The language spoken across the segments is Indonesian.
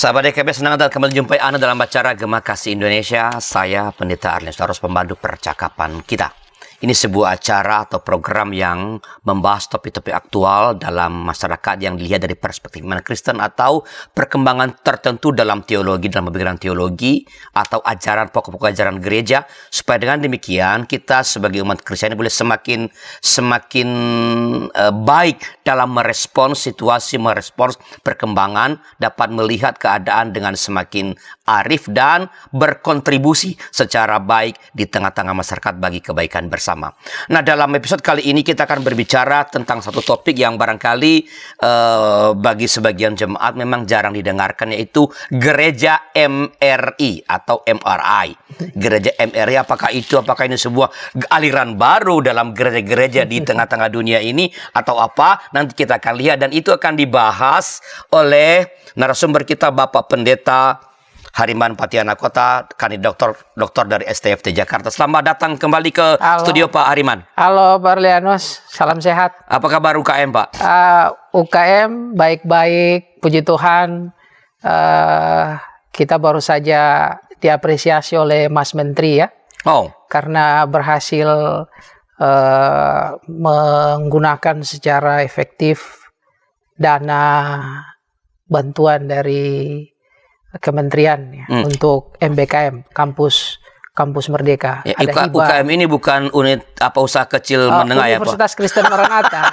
Sahabat DKB, senang dan kembali jumpai Anda dalam acara Gema Kasih Indonesia. Saya Pendeta Arnes, harus pembantu percakapan kita. Ini sebuah acara atau program yang membahas topik-topik aktual dalam masyarakat yang dilihat dari perspektif iman Kristen atau perkembangan tertentu dalam teologi, dalam pemikiran teologi atau ajaran pokok-pokok ajaran gereja, supaya dengan demikian kita sebagai umat Kristen boleh semakin baik dalam merespons situasi, merespons perkembangan, dapat melihat keadaan dengan semakin arif dan berkontribusi secara baik di tengah-tengah masyarakat bagi kebaikan bersama. Nah, dalam episode kali ini kita akan berbicara tentang satu topik yang barangkali bagi sebagian jemaat memang jarang didengarkan, yaitu gereja MRI atau MRI. Gereja MRI, apakah ini sebuah aliran baru dalam gereja-gereja di tengah-tengah dunia ini atau apa? Nanti kita akan lihat, dan itu akan dibahas oleh narasumber kita, Bapak Pendeta Hariman Patiana Kota, kandidat doktor dari STFT Jakarta. Selamat datang kembali ke studio Pak Hariman. Halo Pak Arlianus, salam sehat. Apa kabar UKM Pak? UKM baik-baik, puji Tuhan. Kita baru saja diapresiasi oleh Mas Menteri ya. Oh. Karena berhasil menggunakan secara efektif dana bantuan dari kementerian ya, untuk MBKM, kampus Merdeka. Ya, UKM ini bukan unit usaha kecil menengah Universitas ya Pak? Kristen Maranatha.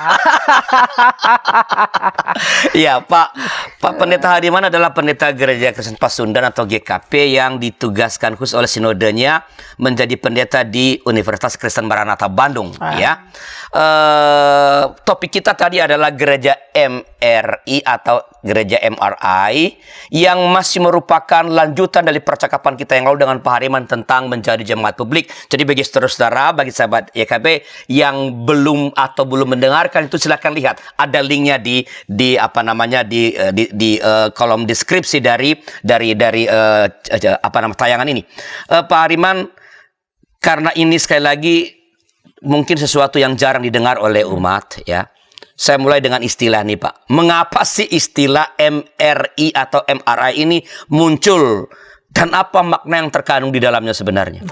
Ya Pak Pendeta Hariman adalah pendeta Gereja Kristen Pasundan atau GKP yang ditugaskan khusus oleh sinodenya menjadi pendeta di Universitas Kristen Maranatha Bandung. Ya. Topik kita tadi adalah gereja MRI atau gereja MRI yang masih merupakan lanjutan dari percakapan kita yang lalu dengan Pak Hariman tentang menjadi jemaat publik. Jadi bagi saudara-saudara, bagi sahabat YKB yang belum mendengarkan itu, silakan lihat, ada linknya di kolom deskripsi dari tayangan ini. Pak Hariman, karena ini sekali lagi mungkin sesuatu yang jarang didengar oleh umat ya. Saya mulai dengan istilah nih Pak. Mengapa sih istilah MRI atau MRI ini muncul? Dan apa makna yang terkandung di dalamnya sebenarnya?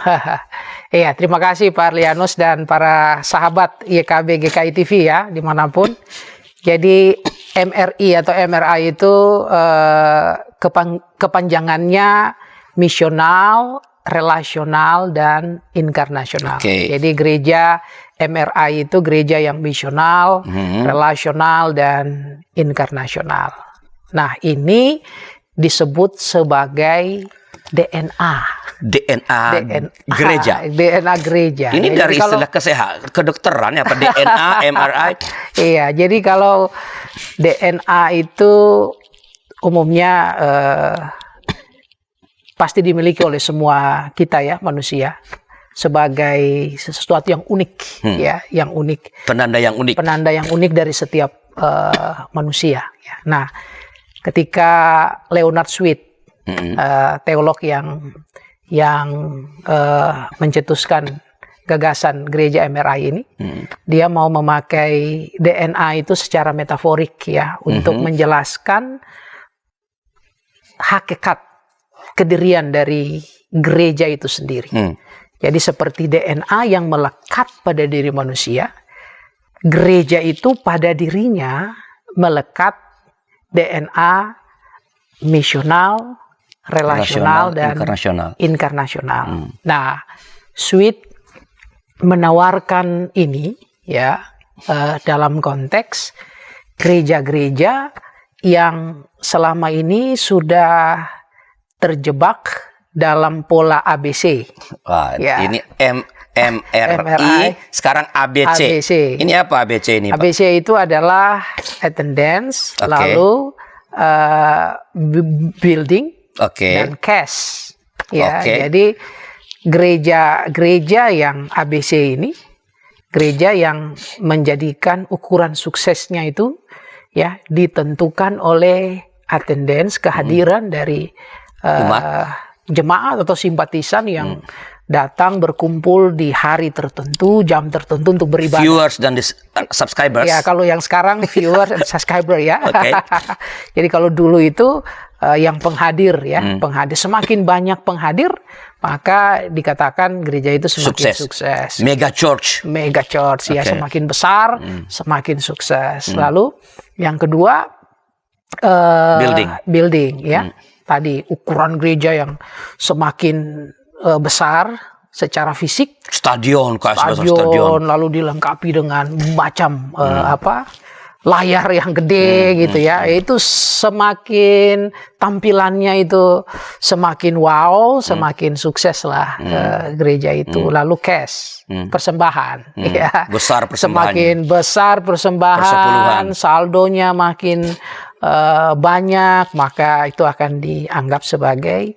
Iya, terima kasih Pak Arlianus dan para sahabat YKB GKI TV ya, dimanapun. Jadi MRI atau MRI itu kepanjangannya misional, relasional, dan inkarnasional. Okay. Jadi gereja MRI itu gereja yang misional, relasional, dan inkarnasional. Nah, ini disebut sebagai DNA gereja. DNA gereja. Ini ya, dari istilah kesehatan, kedokteran ya, apa DNA, MRI? Iya, jadi kalau DNA itu umumnya pasti dimiliki oleh semua kita ya, manusia, sebagai sesuatu yang unik ya, yang unik. Penanda yang unik dari setiap manusia. Ya. Nah, ketika Leonard Sweet, teolog yang mencetuskan gagasan gereja MRI ini, dia mau memakai DNA itu secara metaforik ya, untuk menjelaskan hakikat kedirian dari gereja itu sendiri. Jadi seperti DNA yang melekat pada diri manusia, gereja itu pada dirinya melekat DNA misional, relasional, dan inkarnasional. Nah, Sweet menawarkan ini ya dalam konteks gereja-gereja yang selama ini sudah terjebak dalam pola ABC. Wah, ya. Ini MRI, sekarang ABC. Ini apa ABC ini, Pak? ABC itu adalah attendance, lalu building, dan cash. Ya, jadi gereja yang ABC ini, gereja yang menjadikan ukuran suksesnya itu ya ditentukan oleh attendance, kehadiran dari jemaat atau simpatisan yang datang berkumpul di hari tertentu, jam tertentu untuk beribadah. Viewers dan subscribers. Ya, kalau yang sekarang viewers dan subscriber ya. Jadi kalau dulu itu yang penghadir ya, penghadir. Semakin banyak penghadir, maka dikatakan gereja itu semakin sukses. Mega church. Mega church ya, semakin besar, semakin sukses. Lalu yang kedua building ya. Tadi ukuran gereja yang semakin besar secara fisik, stadion, lalu dilengkapi dengan macam layar yang gede gitu ya. Itu semakin tampilannya itu semakin wow, semakin sukses lah gereja itu. Lalu cash, persembahan ya. Besar persembahan. Semakin besar persembahan, saldonya makin banyak, maka itu akan dianggap sebagai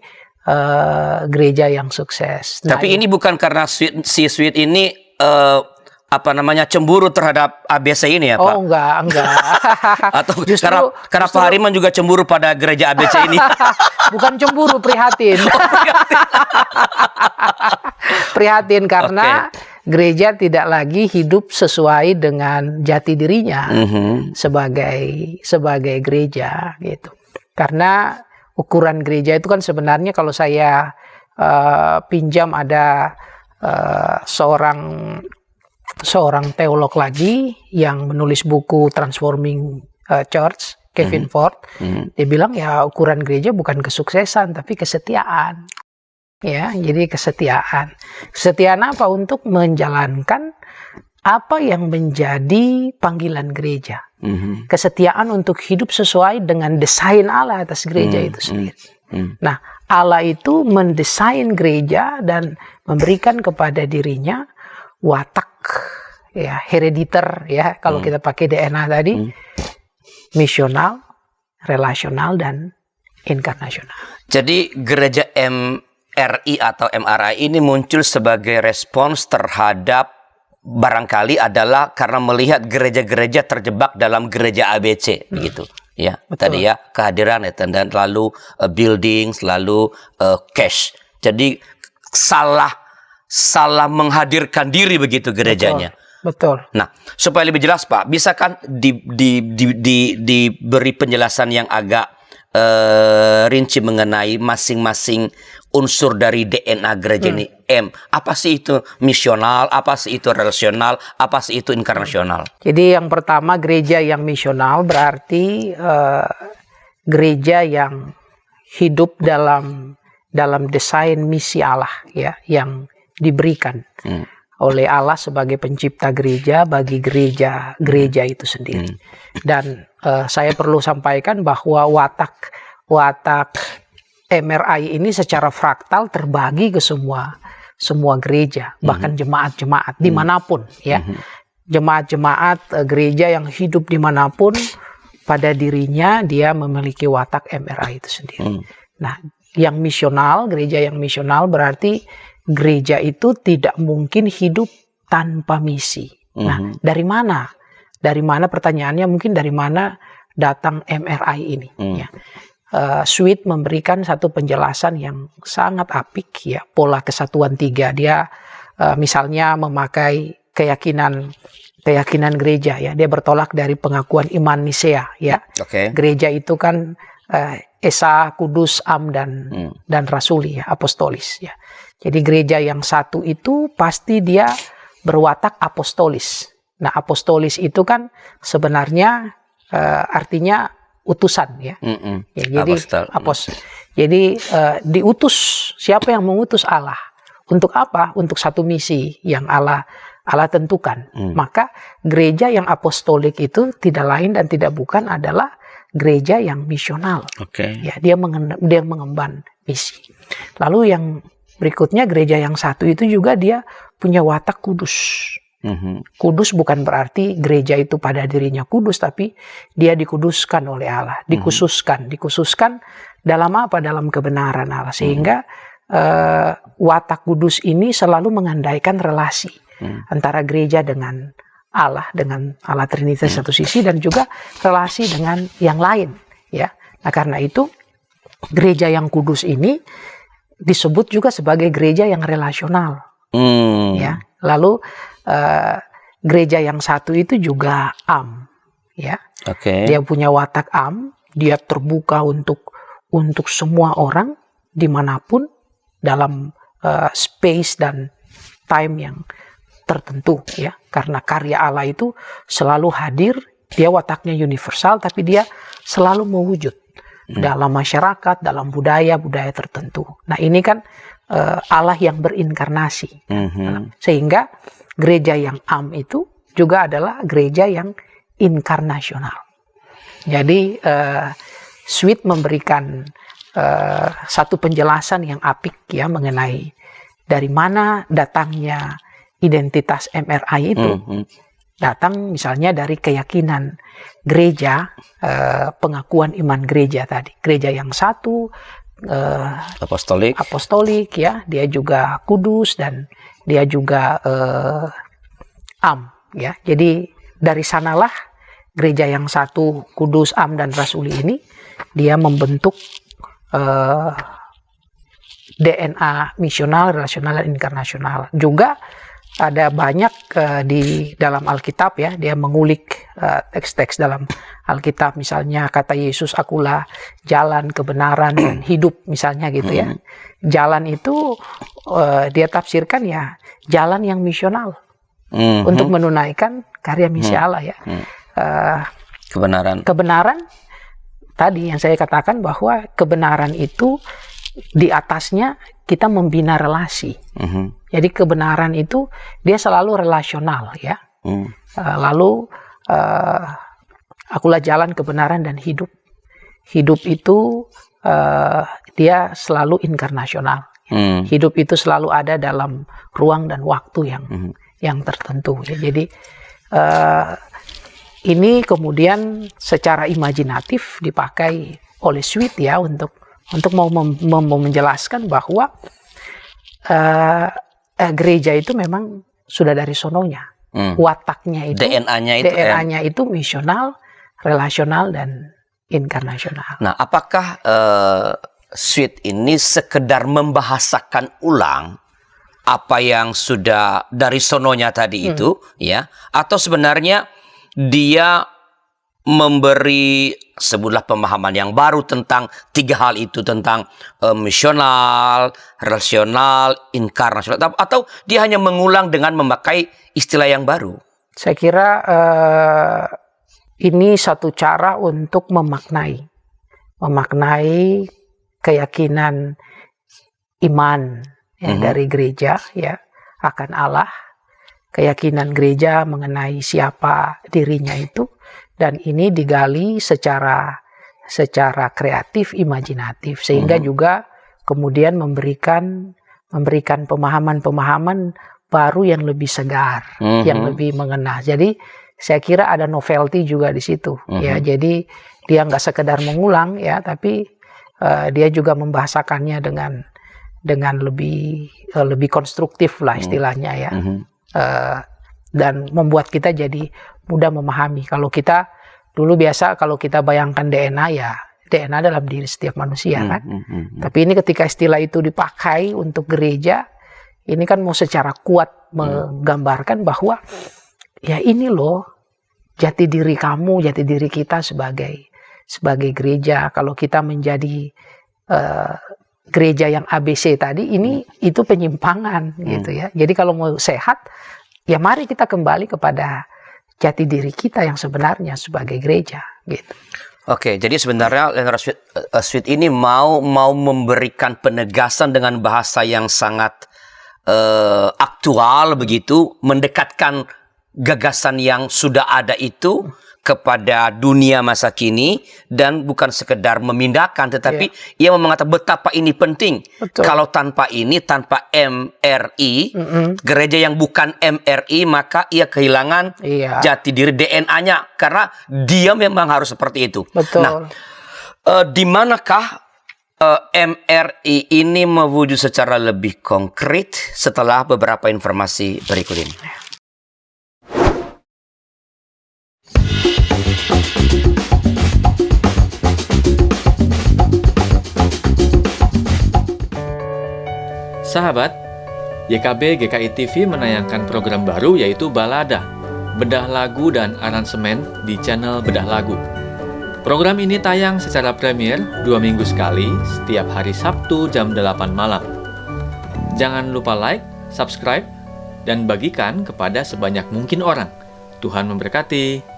gereja yang sukses. Tapi ini bukan karena si Sweet ini cemburu terhadap ABC ini ya Pak? Oh enggak. Atau karena Pak Hariman juga cemburu pada gereja ABC ini? Bukan cemburu, prihatin. Prihatin karena gereja tidak lagi hidup sesuai dengan jati dirinya sebagai gereja gitu. Karena ukuran gereja itu kan sebenarnya kalau saya pinjam ada seorang teolog lagi yang menulis buku Transforming Church, Kevin Ford, dia bilang ya ukuran gereja bukan kesuksesan tapi kesetiaan. Ya, jadi kesetiaan. Kesetiaan apa? Untuk menjalankan apa yang menjadi panggilan gereja. Kesetiaan untuk hidup sesuai dengan desain Allah atas gereja itu sendiri. Nah, Allah itu mendesain gereja dan memberikan kepada dirinya watak ya, herediter ya, kalau kita pakai DNA tadi, misional, relasional, dan inkarnasional. Jadi gereja MRI atau MRI ini muncul sebagai respons terhadap barangkali adalah karena melihat gereja-gereja terjebak dalam gereja ABC begitu ya. Betul. Tadi ya kehadiran dan lalu buildings, lalu cash. Jadi salah menghadirkan diri begitu gerejanya. Betul. Nah, supaya lebih jelas Pak, bisa kan diberi penjelasan yang agak rinci mengenai masing-masing unsur dari DNA gereja ini. Apa sih itu misional, apa sih itu relasional, apa sih itu inkarnasional? Jadi yang pertama, gereja yang misional berarti gereja yang hidup dalam desain misi Allah ya, yang diberikan oleh Allah sebagai pencipta gereja bagi gereja itu sendiri. Dan saya perlu sampaikan bahwa watak MRI ini secara fraktal terbagi ke semua gereja, bahkan jemaat-jemaat dimanapun ya. Jemaat-jemaat gereja yang hidup dimanapun, pada dirinya dia memiliki watak MRI itu sendiri. Nah, yang misional, gereja yang misional berarti gereja itu tidak mungkin hidup tanpa misi. Nah, dari mana? Dari mana, pertanyaannya mungkin dari mana datang MRI ini? Ya. Sweet memberikan satu penjelasan yang sangat apik ya, pola kesatuan tiga. Dia misalnya memakai keyakinan gereja ya. Dia bertolak dari pengakuan iman Nisea ya. Gereja itu kan Esa, Kudus, Am dan Rasuli ya, apostolis ya. Jadi gereja yang satu itu pasti dia berwatak apostolis. Nah, apostolis itu kan sebenarnya artinya utusan ya. Ya, jadi jadi diutus, siapa yang mengutus Allah? Untuk apa? Untuk satu misi yang Allah tentukan. Maka gereja yang apostolik itu tidak lain dan tidak bukan adalah gereja yang misional. Ya, dia mengemban misi. Lalu yang berikutnya, gereja yang satu itu juga dia punya watak kudus. Kudus bukan berarti gereja itu pada dirinya kudus, tapi dia dikuduskan oleh Allah, dikhususkan dalam apa? Dalam kebenaran Allah, sehingga watak kudus ini selalu mengandaikan relasi antara gereja dengan Allah Trinitas satu sisi, dan juga relasi dengan yang lain ya. Nah, karena itu gereja yang kudus ini disebut juga sebagai gereja yang relasional ya. Lalu gereja yang satu itu juga am ya. Dia punya watak am, dia terbuka untuk untuk semua orang dimanapun dalam space dan time yang tertentu ya, karena karya Allah itu selalu hadir, dia wataknya universal tapi dia selalu mewujud dalam masyarakat, dalam budaya tertentu. Nah ini kan Allah yang berinkarnasi, sehingga gereja yang am itu juga adalah gereja yang inkarnasional. Jadi Sweet memberikan satu penjelasan yang apik ya mengenai dari mana datangnya identitas MRI itu. Datang misalnya dari keyakinan gereja, pengakuan iman gereja tadi. Gereja yang satu, apostolik ya, dia juga kudus dan dia juga am ya. Jadi dari sanalah gereja yang satu, kudus, am dan rasuli ini dia membentuk DNA misional, relasional dan inkarnasional. Juga ada banyak di dalam Alkitab ya, dia mengulik teks-teks dalam Alkitab, misalnya kata Yesus, akulah jalan, kebenaran dan hidup misalnya gitu ya. Jalan itu dia tafsirkan ya jalan yang misional untuk menunaikan karya misi Allah ya. Kebenaran tadi yang saya katakan bahwa kebenaran itu di atasnya kita membina relasi. Jadi kebenaran itu dia selalu relasional ya. Lalu akulah jalan, kebenaran dan hidup. Hidup itu dia selalu inkarnasional. Hidup itu selalu ada dalam ruang dan waktu yang tertentu. Ya. Jadi ini kemudian secara imajinatif dipakai oleh Sweet ya untuk mau menjelaskan bahwa gereja itu memang sudah dari sononya. Wataknya itu, DNA-nya itu misional, relasional, dan inkarnasional. Nah, apakah Sweet ini sekedar membahasakan ulang apa yang sudah dari sononya tadi itu, ya? Atau sebenarnya dia memberi sebuah pemahaman yang baru tentang tiga hal itu, tentang misional, relasional, inkarnasional, atau dia hanya mengulang dengan memakai istilah yang baru? Saya kira ini satu cara untuk memaknai keyakinan iman ya, dari gereja ya akan Allah, keyakinan gereja mengenai siapa dirinya itu. Dan ini digali secara kreatif, imajinatif, sehingga juga kemudian memberikan pemahaman baru yang lebih segar, yang lebih mengena. Jadi saya kira ada novelty juga di situ, ya. Jadi dia nggak sekedar mengulang, ya, tapi dia juga membahasakannya dengan lebih konstruktif lah istilahnya, ya. Dan membuat kita jadi mudah memahami. Kalau kita dulu biasa kalau kita bayangkan DNA ya DNA dalam diri setiap manusia kan. Tapi ini ketika istilah itu dipakai untuk gereja, ini kan mau secara kuat menggambarkan bahwa ya ini loh jati diri kamu, jati diri kita sebagai gereja. Kalau kita menjadi gereja yang ABC tadi, ini itu penyimpangan gitu ya. Jadi kalau mau sehat, ya mari kita kembali kepada jati diri kita yang sebenarnya sebagai gereja gitu. Oke, jadi sebenarnya Sweet ini mau memberikan penegasan dengan bahasa yang sangat aktual begitu, mendekatkan gagasan yang sudah ada itu kepada dunia masa kini, dan bukan sekedar memindahkan, tetapi ia mengatakan betapa ini penting. Betul. Kalau tanpa ini, tanpa MRI, gereja yang bukan MRI, maka ia kehilangan jati diri, DNA-nya, karena dia memang harus seperti itu. Betul. Nah, di manakah MRI ini mewujud secara lebih konkret setelah beberapa informasi berikut ini? Sahabat, YKB GKI TV menayangkan program baru yaitu Balada, bedah lagu dan aransemen di channel Bedah Lagu. Program ini tayang secara premier 2 minggu sekali setiap hari Sabtu jam 8 malam. Jangan lupa like, subscribe, dan bagikan kepada sebanyak mungkin orang. Tuhan memberkati.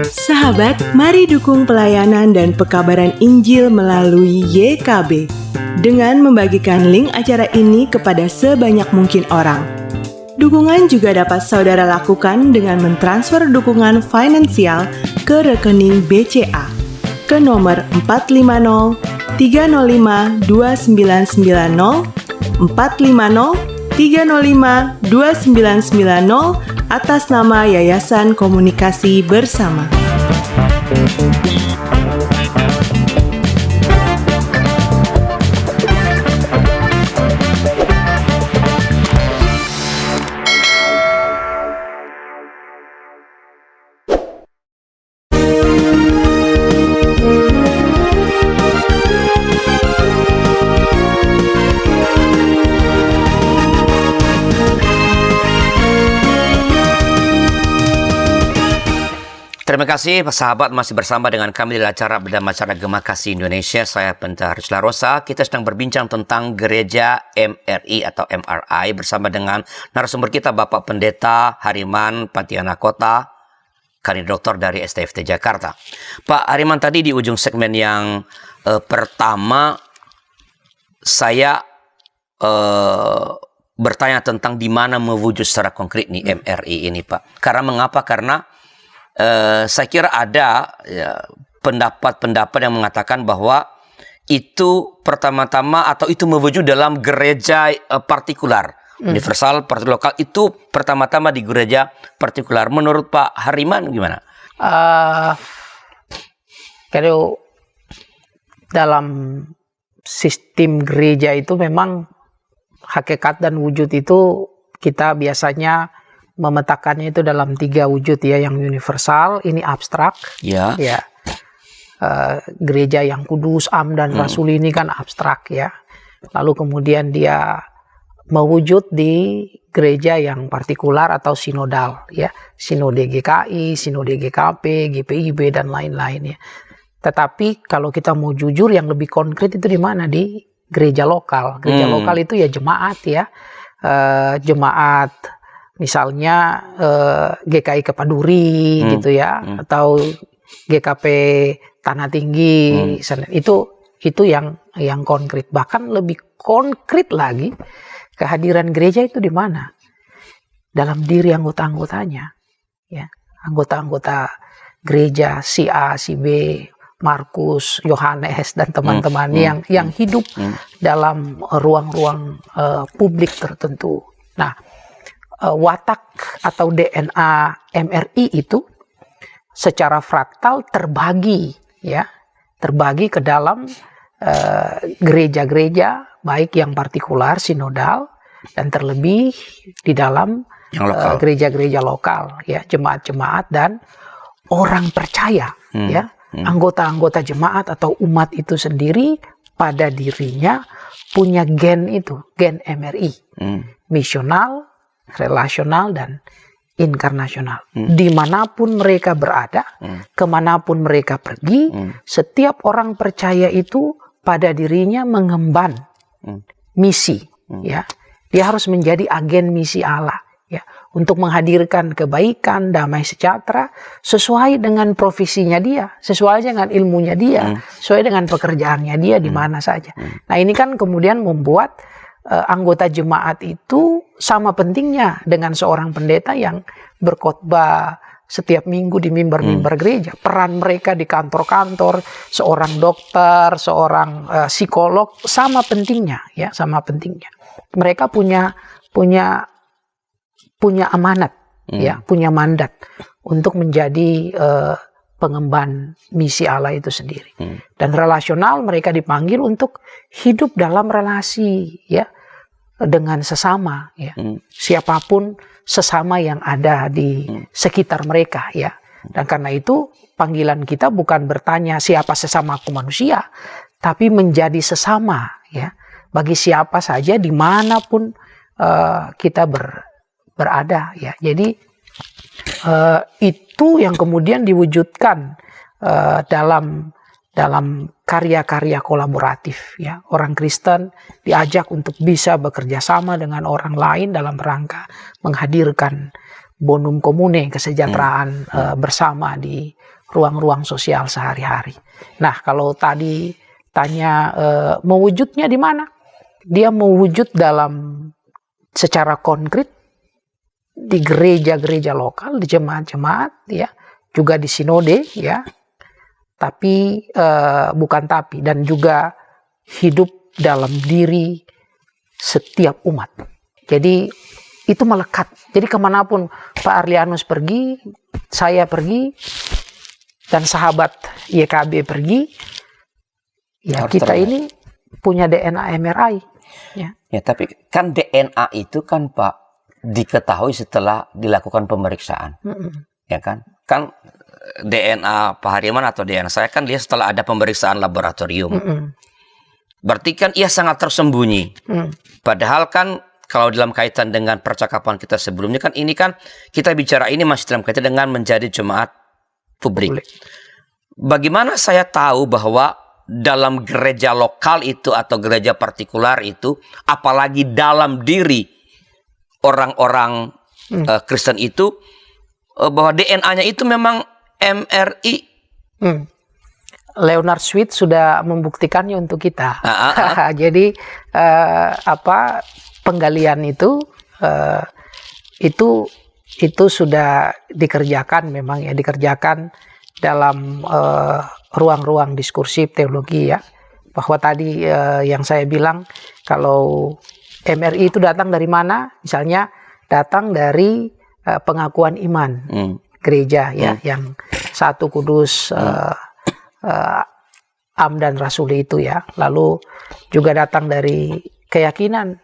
Sahabat, mari dukung pelayanan dan pekabaran Injil melalui YKB dengan membagikan link acara ini kepada sebanyak mungkin orang. Dukungan juga dapat saudara lakukan dengan mentransfer dukungan finansial ke rekening BCA ke nomor 450 305 2990 450 305 2990 atas nama Yayasan Komunikasi Bersama. Terima kasih sahabat, masih bersama dengan kami dalam acara Gema Kasih Indonesia. Saya Pendeta Haris Larosa. Kita sedang berbincang tentang gereja MRI atau MRI bersama dengan narasumber kita Bapak Pendeta Hariman Patiana Kota, Doktor dari STFT Jakarta. Pak Hariman, tadi di ujung segmen yang pertama saya bertanya tentang di mana mewujud secara konkret nih MRI ini, Pak. Karena saya kira ada pendapat-pendapat yang mengatakan bahwa itu pertama-tama atau itu mewujud dalam gereja partikular, universal, partai lokal, itu pertama-tama di gereja partikular. Menurut Pak Hariman gimana? Kalau dalam sistem gereja itu memang hakikat dan wujud itu kita biasanya memetakannya itu dalam 3 wujud ya, yang universal, ini abstrak, ya. Gereja yang kudus, am dan rasul ini kan abstrak ya. Lalu kemudian dia mewujud di gereja yang partikular atau sinodal ya, sinode GKI, sinode GKP, GPIB dan lain-lain ya. Tetapi kalau kita mau jujur, yang lebih konkret itu di mana? Di gereja lokal. Gereja lokal itu ya jemaat ya, jemaat. Misalnya GKI Kepaduri gitu ya, atau GKP Tanah Tinggi, itu yang konkret. Bahkan lebih konkret lagi, kehadiran gereja itu di mana? Dalam diri anggota-anggotanya, ya, anggota-anggota gereja si A, si B, Markus, Yohanes dan teman-teman yang hidup dalam ruang-ruang publik tertentu. Nah, watak atau DNA MRI itu secara fraktal terbagi ke dalam gereja-gereja baik yang partikular, sinodal, dan terlebih di dalam gereja-gereja lokal ya, jemaat-jemaat dan orang percaya ya, anggota-anggota jemaat atau umat itu sendiri pada dirinya punya gen itu, gen MRI, misional, relasional dan inkarnasional. Dimanapun mereka berada, kemanapun mereka pergi, setiap orang percaya itu pada dirinya mengemban misi. Ya, dia harus menjadi agen misi Allah. Ya, untuk menghadirkan kebaikan, damai sejahtera sesuai dengan profesinya dia, sesuai dengan ilmunya dia, sesuai dengan pekerjaannya dia di mana saja. Nah, ini kan kemudian membuat anggota jemaat itu sama pentingnya dengan seorang pendeta yang berkhotbah setiap minggu di mimbar-mimbar gereja. Peran mereka di kantor-kantor, seorang dokter, seorang psikolog, sama pentingnya ya, sama pentingnya. mereka punya amanat, ya, punya mandat untuk menjadi pengemban misi Allah itu sendiri. Dan relasional, mereka dipanggil untuk hidup dalam relasi, ya, dengan sesama, ya, siapapun sesama yang ada di sekitar mereka, ya. Dan karena itu panggilan kita bukan bertanya siapa sesamaku manusia, tapi menjadi sesama, ya, bagi siapa saja dimanapun kita berada, ya. Jadi itu yang kemudian diwujudkan dalam karya-karya kolaboratif, ya. Orang Kristen diajak untuk bisa bekerja sama dengan orang lain dalam rangka menghadirkan bonum comune, kesejahteraan bersama di ruang-ruang sosial sehari-hari. Nah, kalau tadi tanya mewujudnya di mana? Dia mewujud dalam secara konkret di gereja-gereja lokal, di jemaat-jemaat, ya, juga di sinode, ya. Tapi dan juga hidup dalam diri setiap umat. Jadi itu melekat. Jadi kemanapun Pak Arlianus pergi, saya pergi, dan sahabat YKB pergi, ya, kita ini punya DNA MRI. Ya. Ya, tapi kan DNA itu kan Pak diketahui setelah dilakukan pemeriksaan, ya kan? Kan DNA Pak Hariman atau DNA saya kan dia setelah ada pemeriksaan laboratorium. Berarti kan ia sangat tersembunyi. Padahal kan kalau dalam kaitan dengan percakapan kita sebelumnya kan ini kan kita bicara ini masih dalam kaitan dengan menjadi jemaat publik. Bagaimana saya tahu bahwa dalam gereja lokal itu atau gereja partikular itu, apalagi dalam diri orang-orang Kristen itu, bahwa DNA-nya itu memang MRI. Leonard Sweet sudah membuktikannya untuk kita. Jadi penggalian itu sudah dikerjakan, memang ya, dikerjakan dalam ruang-ruang diskursif teologi, ya. Bahwa tadi yang saya bilang, kalau MRI itu datang dari mana? Misalnya datang dari pengakuan iman gereja, ya, yang satu kudus, am dan rasuli itu, ya. Lalu juga datang dari keyakinan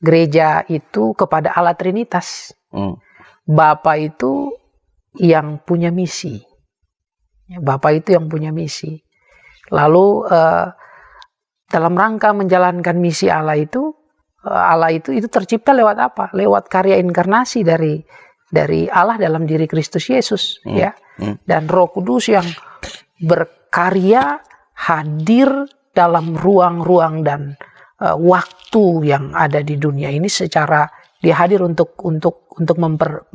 gereja itu kepada Allah Trinitas. Bapa itu yang punya misi. Bapa itu yang punya misi. Lalu dalam rangka menjalankan misi Allah itu tercipta lewat apa? Lewat karya inkarnasi dari Allah dalam diri Kristus Yesus, ya. Dan Roh Kudus yang berkarya hadir dalam ruang-ruang dan waktu yang ada di dunia ini, secara dia hadir untuk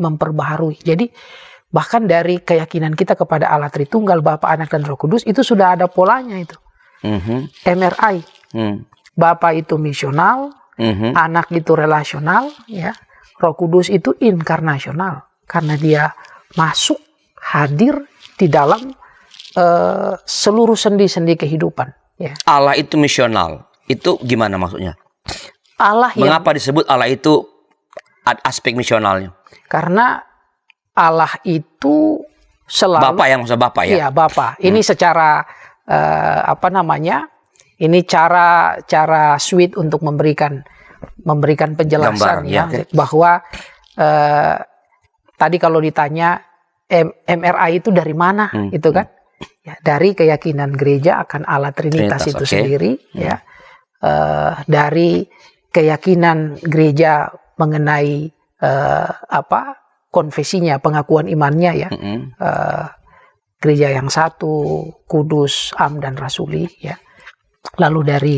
memperbaharui. Jadi bahkan dari keyakinan kita kepada Allah Tritunggal, Bapa, Anak, dan Roh Kudus, itu sudah ada polanya itu. MRI. Bapa itu misional, Anak itu relasional, ya. Roh Kudus itu inkarnasional, karena dia masuk, hadir di dalam seluruh sendi-sendi kehidupan, ya. Allah itu misional. Itu gimana maksudnya? Mengapa disebut Allah itu aspek misionalnya? Karena Allah itu selalu Bapa, yang maksud Bapa, ya? Iya, Bapa. Ini secara ini cara Sweet untuk memberikan penjelasan, ya, bahwa tadi kalau ditanya MRI itu dari mana, itu kan, ya, dari keyakinan gereja akan Allah Trinitas itu sendiri, ya. Dari keyakinan gereja mengenai konfesinya, pengakuan imannya, ya. Gereja yang satu, kudus, am, dan rasuli, ya. Lalu dari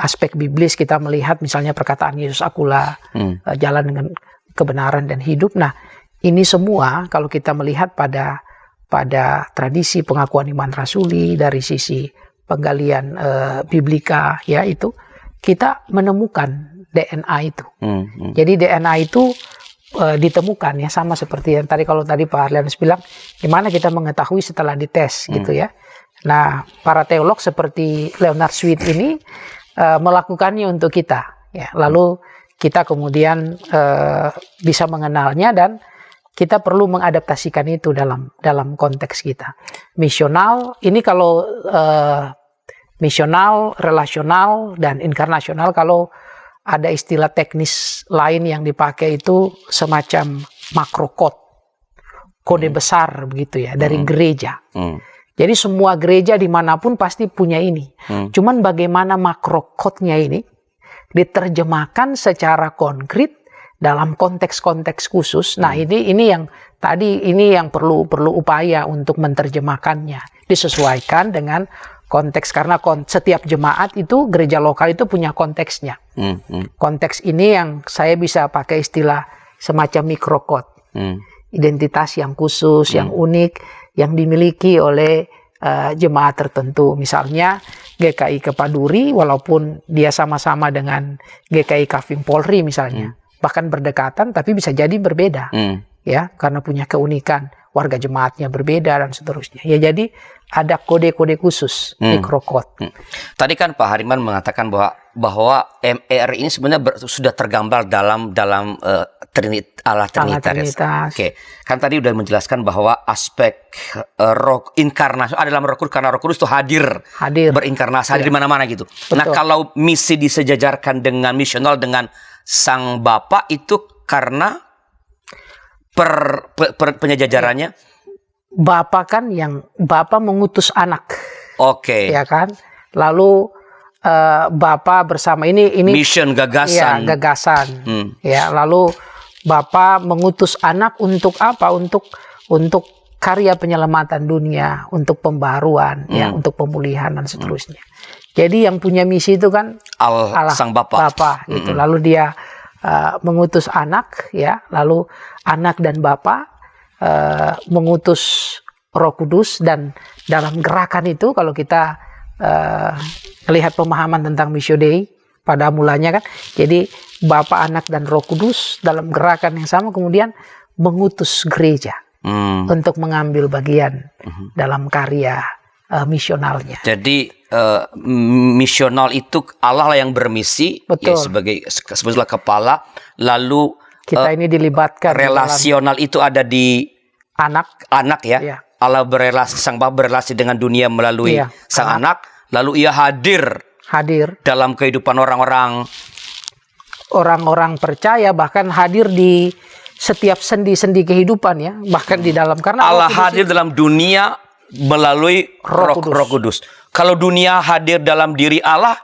aspek biblis kita melihat misalnya perkataan Yesus, akulah jalan dengan kebenaran dan hidup. Nah, ini semua kalau kita melihat pada tradisi pengakuan iman rasuli, dari sisi penggalian biblika, ya, itu kita menemukan DNA itu. Jadi DNA itu ditemukan, ya, sama seperti yang tadi, kalau tadi Pak Arlianus bilang gimana kita mengetahui setelah dites, gitu, ya. Nah, para teolog seperti Leonard Sweet ini melakukannya untuk kita, ya. Lalu kita kemudian bisa mengenalnya dan kita perlu mengadaptasikan itu dalam konteks kita. Misional ini kalau misional, relasional, dan inkarnasional, kalau ada istilah teknis lain yang dipakai itu semacam kode besar begitu ya, dari gereja. Jadi semua gereja dimanapun pasti punya ini. Cuman bagaimana makrokotnya ini diterjemahkan secara konkret dalam konteks-konteks khusus. Nah ini yang perlu upaya untuk menerjemahkannya, disesuaikan dengan konteks, karena setiap jemaat itu, gereja lokal itu punya konteksnya. Konteks ini yang saya bisa pakai istilah semacam mikrokod, identitas yang khusus, yang unik, yang dimiliki oleh jemaat tertentu. Misalnya GKI Kepaduri, walaupun dia sama-sama dengan GKI Kavim Polri misalnya, bahkan berdekatan, tapi bisa jadi berbeda, ya, karena punya keunikan, warga jemaatnya berbeda dan seterusnya. Ya, jadi ada kode-kode khusus, mikrokod. Tadi kan Pak Hariman mengatakan bahwa MER ini sebenarnya sudah tergambar dalam Allah Trinitas. Oke, kan tadi udah menjelaskan bahwa aspek roh inkarnasi dalam Roh Kudus, karena Roh Kudus itu hadir berinkarnasi, hadir di mana-mana gitu. Betul. Nah, kalau misi disejajarkan dengan misional dengan Sang Bapa itu karena penyejajarannya, Bapa mengutus anak. Oke. Ya kan? Lalu Bapa bersama ini mission, gagasan. Ya, gagasan. Ya, lalu Bapa mengutus anak untuk apa? Untuk karya penyelamatan dunia, untuk pembaruan, ya, untuk pemulihan dan seterusnya. Jadi yang punya misi itu kan Allah, Sang Bapa. Gitu. Lalu dia mengutus anak, ya. Lalu anak dan Bapa mengutus Roh Kudus, dan dalam gerakan itu kalau kita lihat pemahaman tentang Missio Dei pada mulanya kan, jadi Bapa, Anak, dan Roh Kudus dalam gerakan yang sama kemudian mengutus gereja untuk mengambil bagian dalam karya misionalnya. Jadi misional itu Allah lah yang bermisi, ya, sebagai kepala, lalu kita ini dilibatkan. Relasional itu ada di anak ya. Iya. Allah berelasi, Sang Bapa berelasi dengan dunia melalui Sang Anak, lalu ia hadir dalam kehidupan orang-orang percaya, bahkan hadir di setiap sendi-sendi kehidupan, ya, bahkan di dalam, karena Allah hadir dalam dunia melalui Roh Kudus. Kalau dunia hadir dalam diri Allah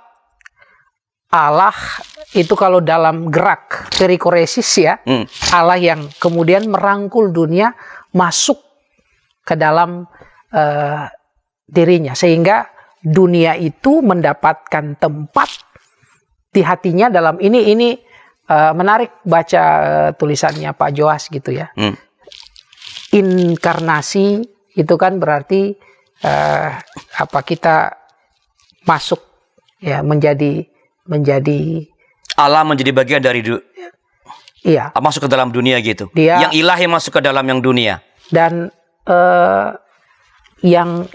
itu kalau dalam gerak perikoresis, ya, Allah yang kemudian merangkul dunia masuk ke dalam dirinya, sehingga dunia itu mendapatkan tempat di hatinya. Dalam ini menarik baca tulisannya Pak Joas gitu, ya. Inkarnasi itu kan berarti kita masuk, ya, menjadi Allah menjadi bagian dari masuk ke dalam dunia gitu. Yang ilahi masuk ke dalam yang dunia. Dan yang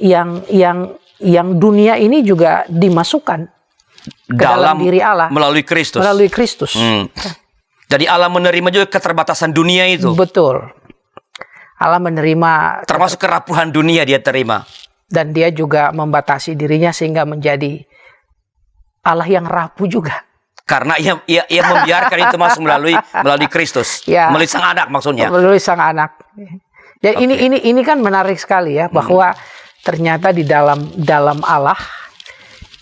dunia ini juga dimasukkan ke dalam diri Allah melalui Kristus. Jadi Allah menerima juga keterbatasan dunia itu. Betul. Allah menerima, termasuk kerapuhan dunia dia terima. Dan dia juga membatasi dirinya sehingga menjadi Allah yang rapuh juga. Karena ia membiarkan itu masuk melalui Kristus, ya, melalui Sang Anak maksudnya. Melalui Sang Anak. Ya, ini kan menarik sekali, ya, bahwa ternyata di dalam Allah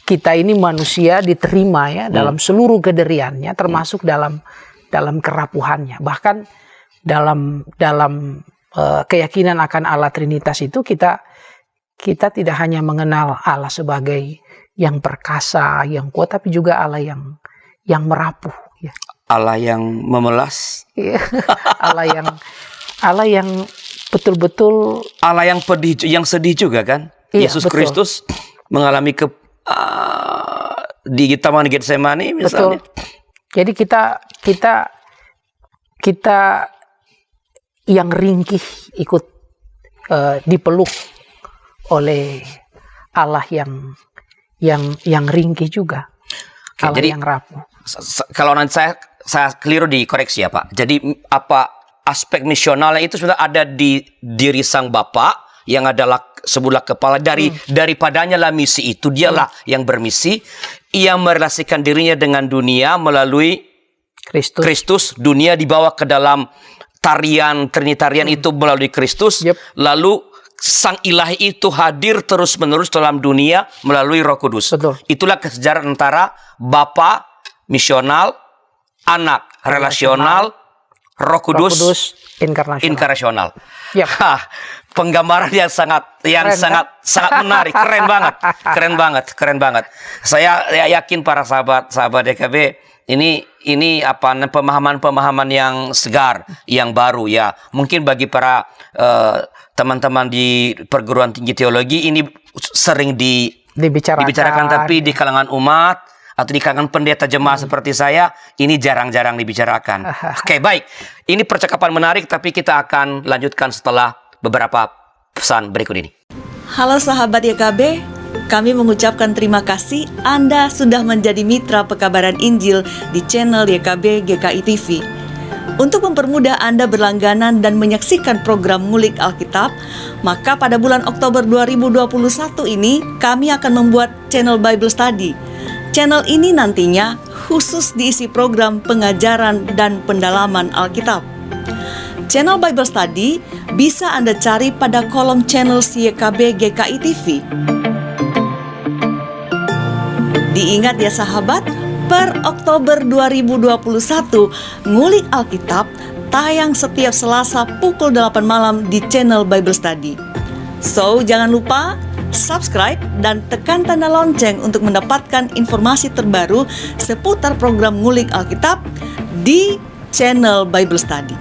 kita ini manusia diterima, ya, dalam seluruh kederiannya, termasuk dalam kerapuhannya. Bahkan dalam keyakinan akan Allah Trinitas itu kita tidak hanya mengenal Allah sebagai yang perkasa, yang kuat, tapi juga Allah yang merapuh, ya. Allah yang memelas. Allah yang betul-betul, Allah yang pedih, yang sedih juga kan. Yesus Kristus mengalami di Taman Getsemani misalnya. Betul. Jadi kita yang ringkih ikut dipeluk oleh Allah yang ringkih juga. Allah jadi yang rapuh. Kalau nanti saya keliru dikoreksi ya Pak. Jadi aspek misionalnya itu sudah ada di diri sang Bapa yang adalah sebuah kepala daripadanya lah misi itu, dialah yang bermisi. Ia merelasikan dirinya dengan dunia melalui Kristus. Dunia dibawa ke dalam tarian Trinitarian itu melalui Kristus. Lalu Sang Ilahi itu hadir terus-menerus dalam dunia melalui Roh Kudus. Betul. Itulah kesejarah antara Bapa misional, Anak relasional, Roh Kudus inkarnasional. Penggambaran yang sangat menarik, keren banget. Saya yakin para sahabat DKB ini pemahaman yang segar, yang baru ya. Mungkin bagi para teman-teman di perguruan tinggi teologi ini sering dibicarakan, tapi di kalangan umat atau di kalangan pendeta jemaah seperti saya, ini jarang-jarang dibicarakan. Oke, baik. Ini percakapan menarik, tapi kita akan lanjutkan setelah beberapa pesan berikut ini. Halo sahabat YKB, kami mengucapkan terima kasih Anda sudah menjadi mitra pekabaran Injil di channel YKB GKI TV. Untuk mempermudah Anda berlangganan dan menyaksikan program Ngulik Alkitab, maka pada bulan Oktober 2021 ini kami akan membuat channel Bible Study. Channel ini nantinya khusus diisi program pengajaran dan pendalaman Alkitab. Channel Bible Study bisa Anda cari pada kolom channel YKB GKI TV. Diingat ya sahabat, per Oktober 2021, Ngulik Alkitab tayang setiap Selasa pukul 8 malam di channel Bible Study. So, jangan lupa subscribe dan tekan tanda lonceng untuk mendapatkan informasi terbaru seputar program Ngulik Alkitab di channel Bible Study.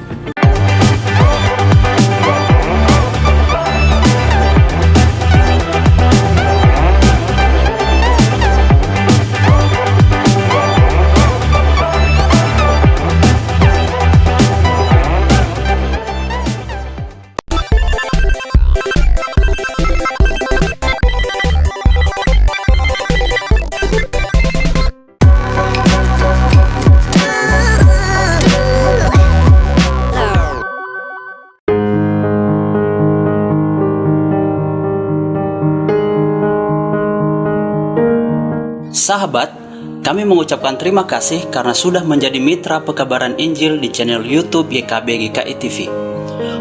Sahabat, kami mengucapkan terima kasih karena sudah menjadi mitra pekabaran Injil di channel YouTube YKB GKI TV.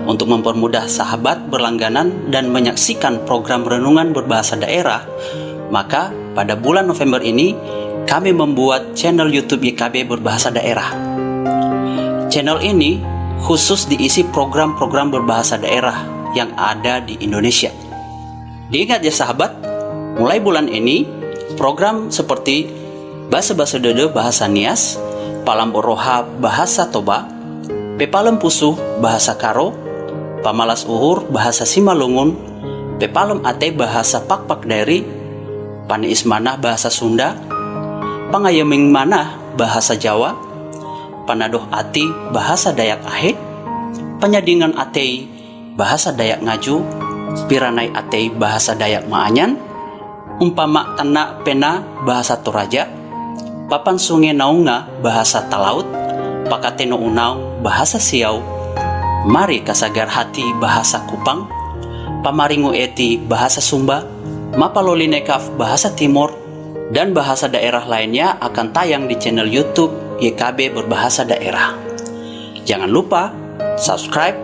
Untuk mempermudah sahabat berlangganan dan menyaksikan program renungan berbahasa daerah, maka pada bulan November ini kami membuat channel YouTube YKB berbahasa daerah. Channel ini khusus diisi program-program berbahasa daerah yang ada di Indonesia. Diingat ya sahabat, mulai bulan ini program seperti Bahasa Dede Bahasa Nias, Palamboroha Bahasa Toba, Pepalem Pusuh Bahasa Karo, Pamalas Uhur Bahasa Simalungun, Pepalem Ate Bahasa Pakpak Daeri, Pane Ismanah Bahasa Sunda, Pangayeming Manah Bahasa Jawa, Panadoh Ati Bahasa Dayak Ahe, Penyadingan Atei Bahasa Dayak Ngaju, Piranai Atei Bahasa Dayak Maanyan, Umpama Tana Pena Bahasa Toraja, Papan Sungai Naunga Bahasa Talaut, Pakateno Unau Bahasa Siau, Mari Kasagar Hati Bahasa Kupang, Pamaringu Eti Bahasa Sumba, Mapalolinekaf Bahasa Timur, dan bahasa daerah lainnya akan tayang di channel YouTube YKB Berbahasa Daerah. Jangan lupa subscribe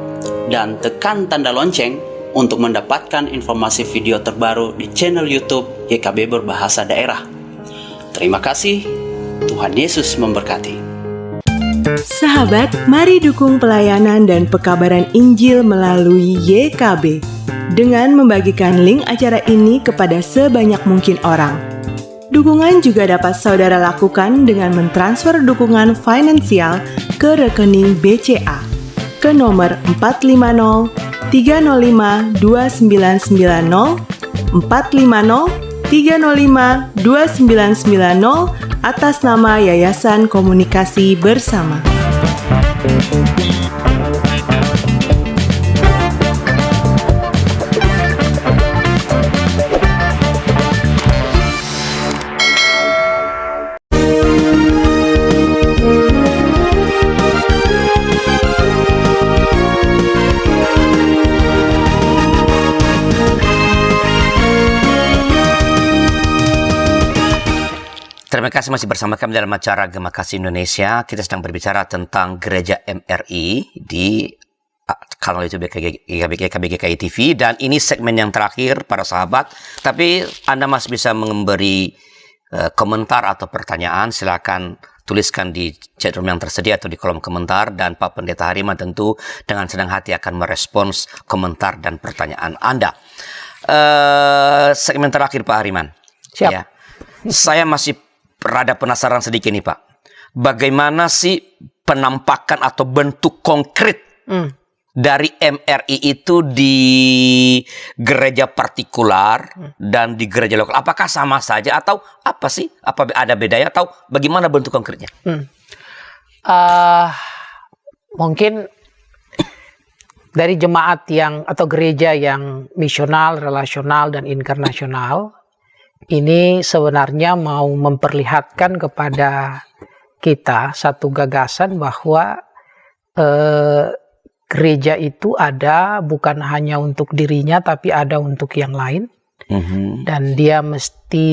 dan tekan tanda lonceng untuk mendapatkan informasi video terbaru di channel YouTube YKB Berbahasa Daerah. Terima kasih, Tuhan Yesus memberkati. Sahabat, mari dukung pelayanan dan pekabaran Injil melalui YKB dengan membagikan link acara ini kepada sebanyak mungkin orang. Dukungan juga dapat saudara lakukan dengan mentransfer dukungan finansial ke rekening BCA ke nomor 450 305 2990 450 305 2990 atas nama Yayasan Komunikasi Bersama. Terima kasih masih bersama kami dalam acara Gema Kasih Indonesia. Kita sedang berbicara tentang Gereja MRI di kanal YouTube GKB TV, dan ini segmen yang terakhir para sahabat. Tapi Anda masih bisa memberi komentar atau pertanyaan, silakan tuliskan di chat room yang tersedia atau di kolom komentar, dan Pak Pendeta Hariman tentu dengan senang hati akan merespons komentar dan pertanyaan Anda. Segmen terakhir Pak Hariman. Siap. Ya. Saya masih rada penasaran sedikit nih Pak. Bagaimana sih penampakan atau bentuk konkret dari MRI itu di gereja partikular dan di gereja lokal? Apakah sama saja atau apa sih? Apa ada bedanya atau bagaimana bentuk konkretnya? Mungkin dari jemaat atau gereja yang misional, relasional, dan inkarnasional, ini sebenarnya mau memperlihatkan kepada kita satu gagasan bahwa gereja itu ada bukan hanya untuk dirinya, tapi ada untuk yang lain. Dan dia mesti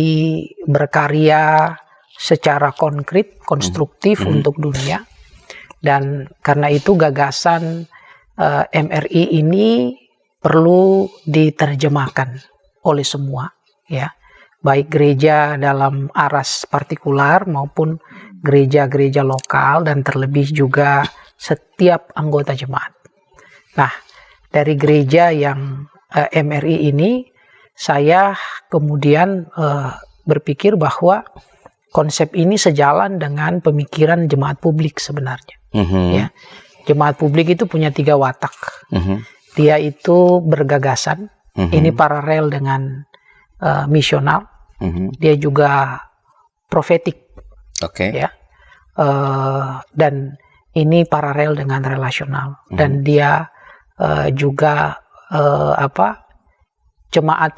berkarya secara konkret, konstruktif untuk dunia. Dan karena itu gagasan MRI ini perlu diterjemahkan oleh semua, ya. Baik gereja dalam aras partikular maupun gereja-gereja lokal, dan terlebih juga setiap anggota jemaat. Nah, dari gereja yang MRI ini, saya kemudian berpikir bahwa konsep ini sejalan dengan pemikiran jemaat publik sebenarnya. Ya. Jemaat publik itu punya 3 watak. Dia itu bergagasan, ini paralel dengan misional. Dia juga profetik, ya, dan ini paralel dengan relasional, dan dia juga jemaat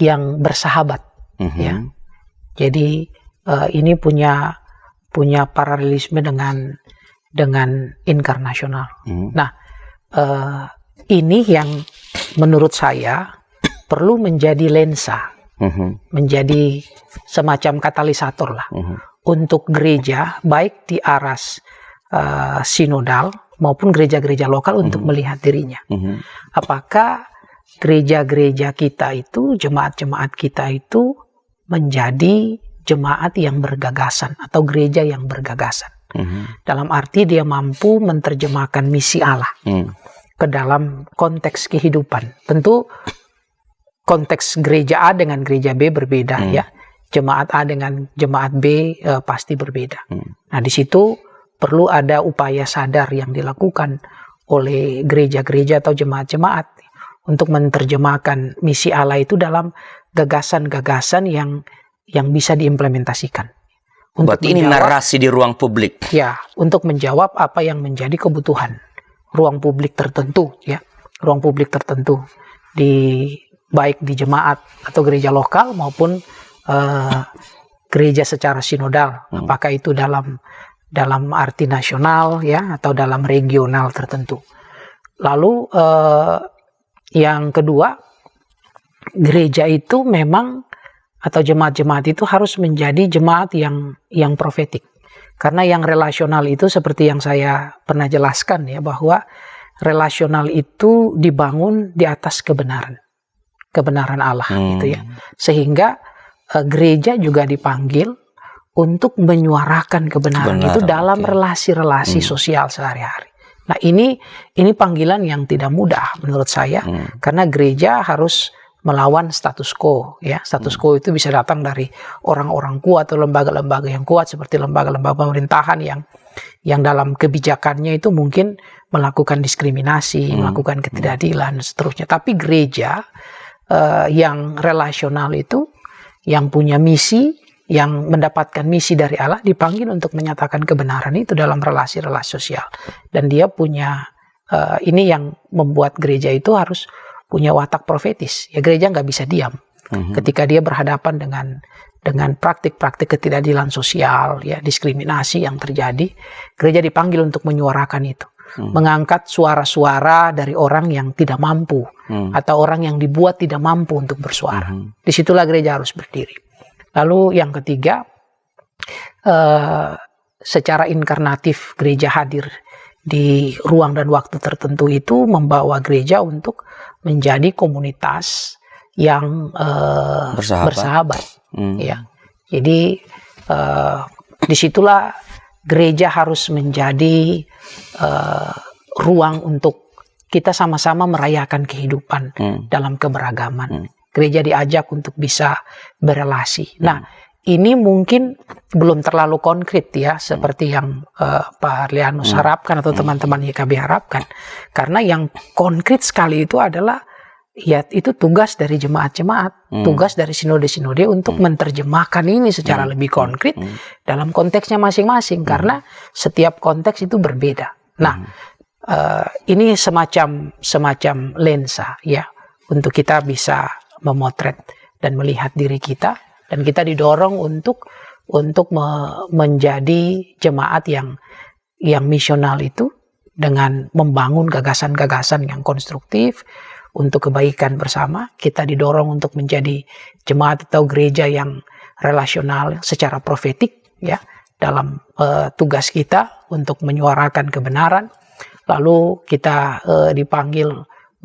yang bersahabat, ya. Jadi ini punya paralelisme dengan inkarnasional. Nah, ini yang menurut saya perlu menjadi lensa, menjadi semacam katalisator lah untuk gereja, baik di aras sinodal maupun gereja-gereja lokal untuk melihat dirinya. Apakah gereja-gereja kita itu, jemaat-jemaat kita itu menjadi jemaat yang bergagasan atau gereja yang bergagasan. Dalam arti dia mampu menerjemahkan misi Allah ke dalam konteks kehidupan. Tentu konteks gereja A dengan gereja B berbeda, ya. Jemaat A dengan jemaat B pasti berbeda. Nah, di situ perlu ada upaya sadar yang dilakukan oleh gereja-gereja atau jemaat-jemaat untuk menerjemahkan misi Allah itu dalam gagasan-gagasan yang bisa diimplementasikan. Berarti ini narasi di ruang publik. Ya, untuk menjawab apa yang menjadi kebutuhan ruang publik tertentu, ya. Ruang publik tertentu baik di jemaat atau gereja lokal maupun gereja secara sinodal, apakah itu dalam arti nasional, ya, atau dalam regional tertentu. Lalu yang kedua, gereja itu memang atau jemaat-jemaat itu harus menjadi jemaat yang profetik, karena yang relasional itu seperti yang saya pernah jelaskan, ya, bahwa relasional itu dibangun di atas kebenaran Allah, gitu ya. Sehingga gereja juga dipanggil untuk menyuarakan kebenaran itu dalam relasi-relasi sosial sehari-hari. Nah, ini panggilan yang tidak mudah menurut saya, karena gereja harus melawan status quo, ya. Status quo itu bisa datang dari orang-orang kuat atau lembaga-lembaga yang kuat seperti lembaga-lembaga pemerintahan yang dalam kebijakannya itu mungkin melakukan diskriminasi, melakukan ketidakadilan, dan seterusnya. Tapi gereja yang relasional itu, yang punya misi, yang mendapatkan misi dari Allah, dipanggil untuk menyatakan kebenaran itu dalam relasi-relasi sosial. Dan dia punya, ini yang membuat gereja itu harus punya watak profetis. Ya, gereja nggak bisa diam ketika dia berhadapan dengan praktik-praktik ketidakadilan sosial, ya, diskriminasi yang terjadi. Gereja dipanggil untuk menyuarakan itu. Mengangkat suara-suara dari orang yang tidak mampu atau orang yang dibuat tidak mampu untuk bersuara. Disitulah gereja harus berdiri. Lalu yang ketiga, secara inkarnatif gereja hadir di ruang dan waktu tertentu itu membawa gereja untuk menjadi komunitas yang bersahabat. Ya. Jadi disitulah gereja harus menjadi ruang untuk kita sama-sama merayakan kehidupan dalam keberagaman. Gereja diajak untuk bisa berelasi. Nah, ini mungkin belum terlalu konkret ya, seperti yang Pak Arlianus harapkan atau teman-teman YKB harapkan. Karena yang konkret sekali itu adalah ya itu tugas dari jemaat-jemaat, tugas dari sinode-sinode untuk menerjemahkan ini secara lebih konkret dalam konteksnya masing-masing, karena setiap konteks itu berbeda. Nah, ini semacam lensa ya untuk kita bisa memotret dan melihat diri kita, dan kita didorong untuk menjadi jemaat yang misional itu dengan membangun gagasan-gagasan yang konstruktif untuk kebaikan bersama. Kita didorong untuk menjadi jemaat atau gereja yang relasional secara profetik ya dalam tugas kita untuk menyuarakan kebenaran. Lalu kita dipanggil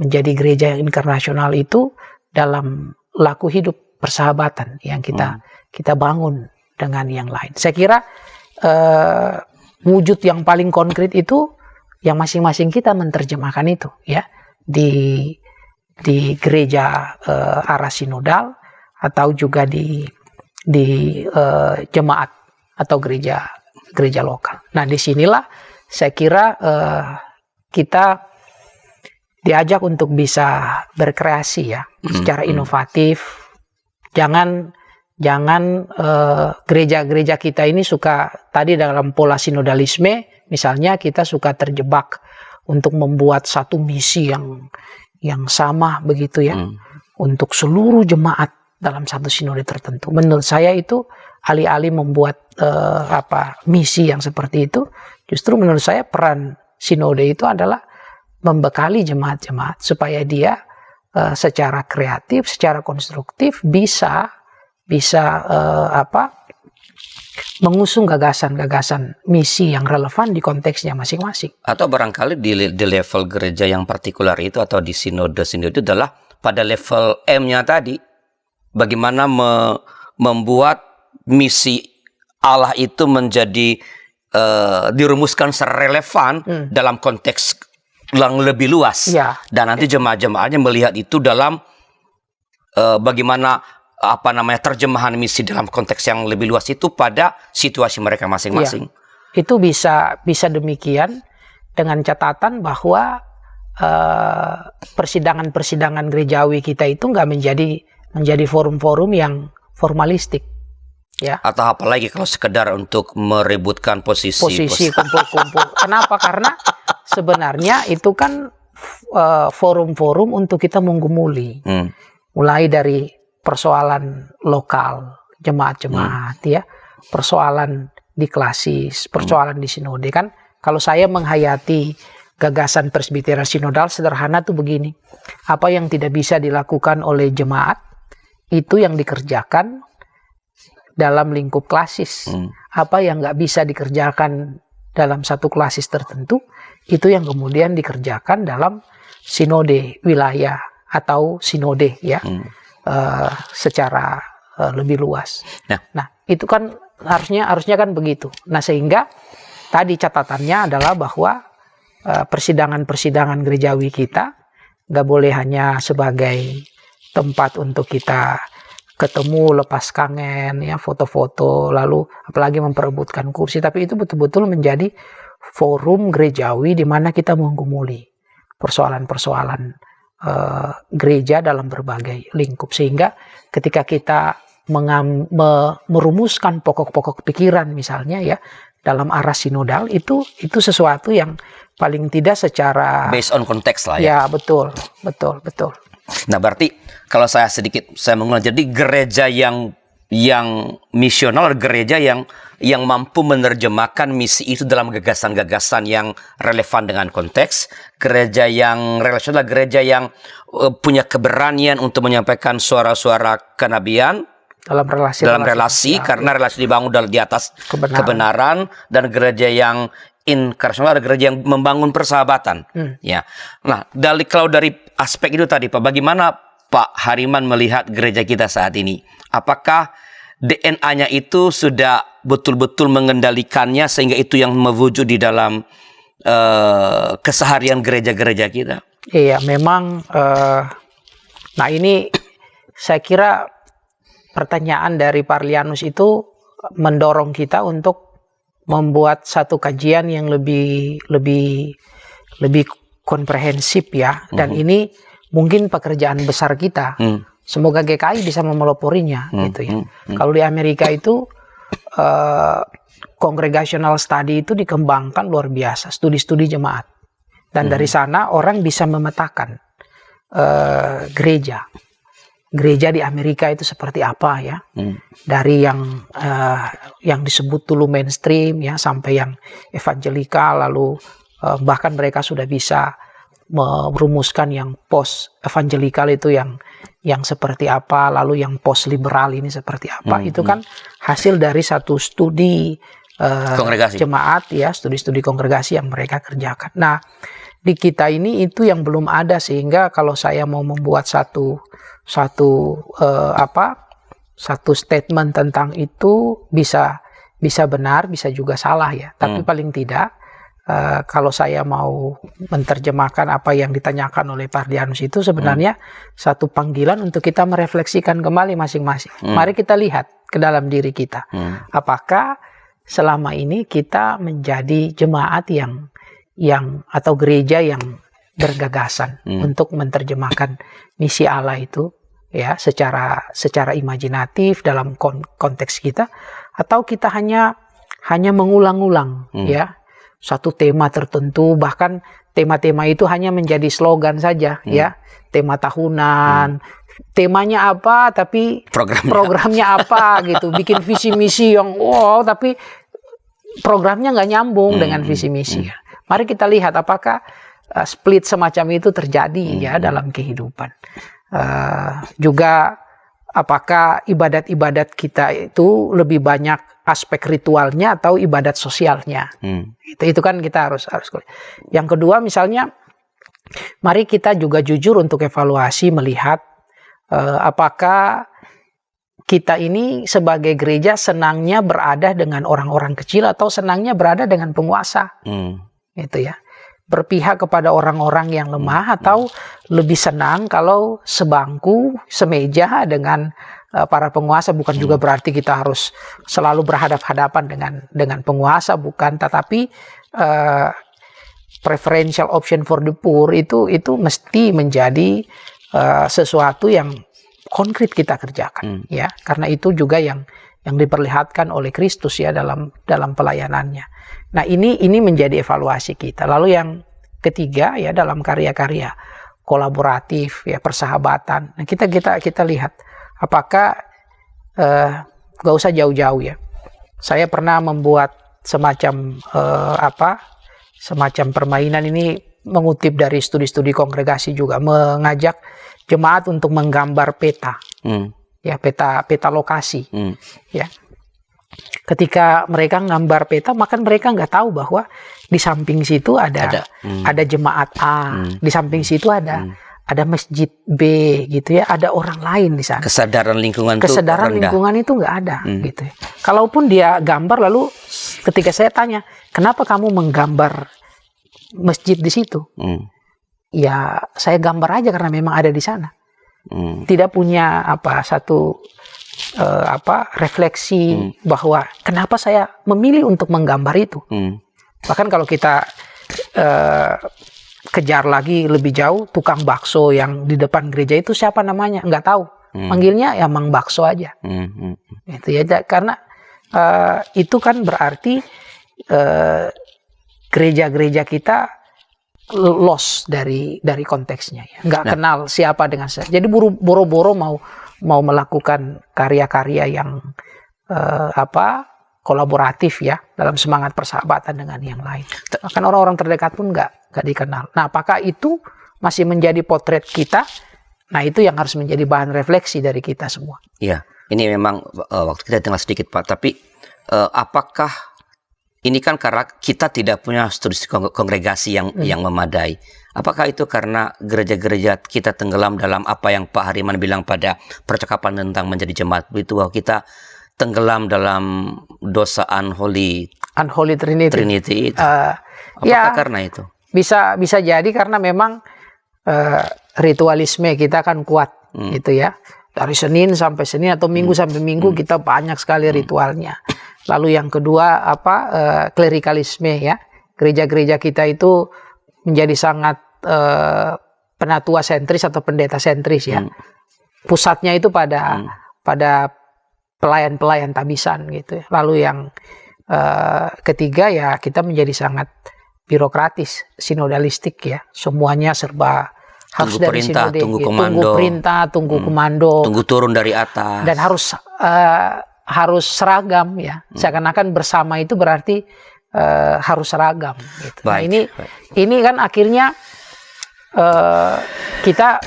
menjadi gereja yang inkarnasional itu dalam laku hidup persahabatan yang kita bangun dengan yang lain. Saya kira wujud yang paling konkret itu yang masing-masing kita menerjemahkan itu ya di gereja arah sinodal atau juga di jemaat atau gereja lokal. Nah, disinilah saya kira kita diajak untuk bisa berkreasi ya secara inovatif. Jangan gereja-gereja kita ini suka tadi dalam pola sinodalisme, misalnya kita suka terjebak untuk membuat satu misi yang sama begitu ya untuk seluruh jemaat dalam satu sinode tertentu. Menurut saya itu alih-alih membuat misi yang seperti itu, justru menurut saya peran sinode itu adalah membekali jemaat-jemaat supaya dia secara kreatif, secara konstruktif bisa mengusung gagasan-gagasan misi yang relevan di konteksnya masing-masing. Atau barangkali di level gereja yang partikular itu atau di sinode-sinode itu adalah pada level M-nya tadi, bagaimana membuat misi Allah itu menjadi dirumuskan secara relevan dalam konteks yang lebih luas ya. Dan nanti jemaat-jemaatnya melihat itu dalam bagaimana terjemahan misi dalam konteks yang lebih luas itu pada situasi mereka masing-masing. Ya. Itu bisa demikian dengan catatan bahwa persidangan gerejawi kita itu nggak menjadi forum-forum yang formalistik. Ya. Atau apalagi kalau sekedar untuk merebutkan posisi kumpul-kumpul. Kenapa? Karena sebenarnya itu kan forum-forum untuk kita menggumuli. Mulai dari persoalan lokal, jemaat-jemaat ya, persoalan di klasis, persoalan di sinode kan. Kalau saya menghayati gagasan presbiteran sinodal sederhana tuh begini. Apa yang tidak bisa dilakukan oleh jemaat itu yang dikerjakan dalam lingkup klasis. Apa yang nggak bisa dikerjakan dalam satu klasis tertentu, itu yang kemudian dikerjakan dalam sinode wilayah atau sinode ya, secara lebih luas. Nah, itu kan harusnya kan begitu. Nah, sehingga tadi catatannya adalah bahwa persidangan gerejawi kita nggak boleh hanya sebagai tempat untuk kita ketemu, lepas kangen, ya foto-foto, lalu apalagi memperebutkan kursi, tapi itu betul-betul menjadi forum gerejawi di mana kita menggumuli persoalan-persoalan gereja dalam berbagai lingkup, sehingga ketika kita merumuskan pokok-pokok pikiran misalnya ya dalam arah sinodal itu sesuatu yang paling tidak secara based on konteks lah ya. Ya betul. Nah, berarti kalau saya mengulang, jadi gereja yang misional, gereja yang mampu menerjemahkan misi itu dalam gagasan-gagasan yang relevan dengan konteks, gereja yang relasional, gereja yang punya keberanian untuk menyampaikan suara-suara kenabian, dalam relasi karena relasi dibangun di atas kebenaran, dan gereja yang inkarnasional ada gereja yang membangun persahabatan. Ya. Nah, kalau dari aspek itu tadi Pak, bagaimana Pak Hariman melihat gereja kita saat ini? Apakah DNA-nya itu sudah betul-betul mengendalikannya sehingga itu yang mewujud di dalam keseharian gereja-gereja kita? Iya, memang. Nah, ini saya kira pertanyaan dari Parlianus itu mendorong kita untuk membuat satu kajian yang lebih komprehensif ya. Dan ini mungkin pekerjaan besar kita. Semoga GKI bisa memeloporinya gitu ya. Kalau di Amerika itu congregational study itu dikembangkan luar biasa, studi-studi jemaat. Dan dari sana orang bisa memetakan gereja di Amerika itu seperti apa ya. Dari yang disebut dulu mainstream ya sampai yang evangelikal, lalu bahkan mereka sudah bisa merumuskan yang post evangelikal itu yang seperti apa, lalu yang post liberal ini seperti apa. Itu kan hasil dari satu studi kongregasi jemaat ya, studi-studi kongregasi yang mereka kerjakan. Nah, di kita ini itu yang belum ada, sehingga kalau saya mau membuat satu statement tentang itu bisa benar, bisa juga salah ya. Tapi paling tidak kalau saya mau menerjemahkan apa yang ditanyakan oleh Parlianus itu sebenarnya satu panggilan untuk kita merefleksikan kembali masing-masing. Mari kita lihat ke dalam diri kita. Apakah selama ini kita menjadi jemaat yang atau gereja yang bergagasan untuk menerjemahkan misi Allah itu ya secara imajinatif dalam konteks kita, atau kita hanya mengulang-ulang ya satu tema tertentu, bahkan tema-tema itu hanya menjadi slogan saja ya, tema tahunan, temanya apa tapi programnya apa gitu, bikin visi misi yang wow tapi programnya nggak nyambung dengan visi misi ya. Mari kita lihat apakah split semacam itu terjadi ya dalam kehidupan. Juga apakah ibadat-ibadat kita itu lebih banyak aspek ritualnya atau ibadat sosialnya. Itu kan kita harus. Yang kedua misalnya, mari kita juga jujur untuk evaluasi melihat apakah kita ini sebagai gereja senangnya berada dengan orang-orang kecil atau senangnya berada dengan penguasa. Itu ya. Berpihak kepada orang-orang yang lemah atau lebih senang kalau sebangku, semeja dengan para penguasa. Bukan juga berarti kita harus selalu berhadap-hadapan dengan penguasa, bukan. Tetapi preferential option for the poor itu mesti menjadi sesuatu yang konkret kita kerjakan ya, karena itu juga yang diperlihatkan oleh Kristus ya dalam pelayanannya. Nah, ini menjadi evaluasi kita. Lalu yang ketiga ya, dalam karya-karya kolaboratif ya, persahabatan. Nah, kita lihat apakah gak usah jauh-jauh ya. Saya pernah membuat semacam permainan, ini mengutip dari studi-studi kongregasi juga, mengajak jemaat untuk menggambar peta. Ya, peta lokasi. Ya. Ketika mereka nggambar peta, maka mereka nggak tahu bahwa di samping situ ada jemaat A, di samping situ ada masjid B gitu ya, ada orang lain di sana. Kesadaran lingkungan itu nggak ada gitu ya. Kalaupun dia gambar, lalu ketika saya tanya, kenapa kamu menggambar masjid di situ? Ya, saya gambar aja karena memang ada di sana. Tidak punya refleksi bahwa kenapa saya memilih untuk menggambar itu. Bahkan kalau kita kejar lagi lebih jauh, tukang bakso yang di depan gereja itu siapa namanya? Nggak tahu. Manggilnya ya Mang Bakso aja. Itu ya, karena itu kan berarti gereja-gereja kita loss dari konteksnya ya. Nggak kenal siapa dengan siapa. Jadi boro-boro mau melakukan karya-karya yang kolaboratif ya, dalam semangat persahabatan dengan yang lain. Bahkan orang-orang terdekat pun nggak dikenal. Nah, apakah itu masih menjadi potret kita? Nah, itu yang harus menjadi bahan refleksi dari kita semua. Iya. ini memang waktu kita tinggal sedikit Pak, tapi apakah ini kan karena kita tidak punya studi kongregasi yang memadai. Apakah itu karena gereja-gereja kita tenggelam dalam apa yang Pak Hariman bilang pada percakapan tentang menjadi jemaat itu, bahwa kita tenggelam dalam dosa unholy Trinity itu? Apakah karena itu? Bisa jadi karena memang ritualisme kita kan kuat gitu ya. Dari Senin sampai Senin atau Minggu sampai Minggu kita banyak sekali ritualnya. Lalu yang kedua klerikalisme ya. Gereja-gereja kita itu menjadi sangat penatua sentris atau pendeta sentris ya. Pusatnya itu pada pelayan-pelayan tabisan gitu. Lalu yang ketiga ya kita menjadi sangat birokratis, sinodalistik ya. Semuanya serba harus dari perintah, sinode, tunggu ya. komando. Tunggu perintah, tunggu komando. Tunggu turun dari atas. Dan harus seragam ya. Seakan-akan bersama itu berarti harus seragam gitu. Nah, ini kan akhirnya kita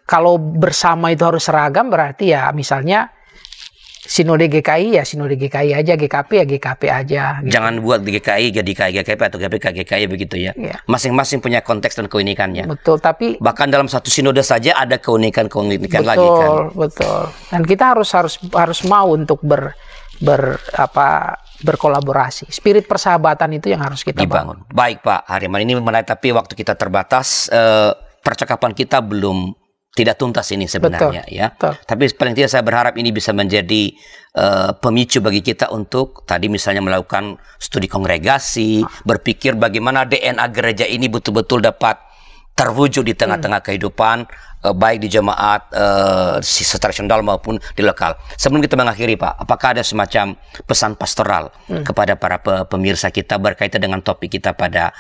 kalau bersama itu harus seragam, berarti ya misalnya Sinode GKI ya Sinode GKI aja, GKP ya GKP aja. Gitu. Jangan buat GKI jadi GKP atau GKI begitu ya. Masing-masing punya konteks dan keunikannya. Betul, tapi bahkan dalam satu sinode saja ada keunikan lagi kan. Betul. Dan kita harus mau untuk berkolaborasi. Spirit persahabatan itu yang harus kita bangun. Baik Pak Hariman, ini menarik tapi waktu kita terbatas, percakapan kita belum tidak tuntas ini sebenarnya. Betul. Tapi paling tidak saya berharap ini bisa menjadi pemicu bagi kita untuk tadi misalnya melakukan studi kongregasi, berpikir bagaimana DNA gereja ini betul-betul dapat terwujud di tengah-tengah kehidupan, baik di jemaat secara nasional maupun di lokal. Sebelum kita mengakhiri Pak, apakah ada semacam pesan pastoral kepada para pemirsa kita berkaitan dengan topik kita pada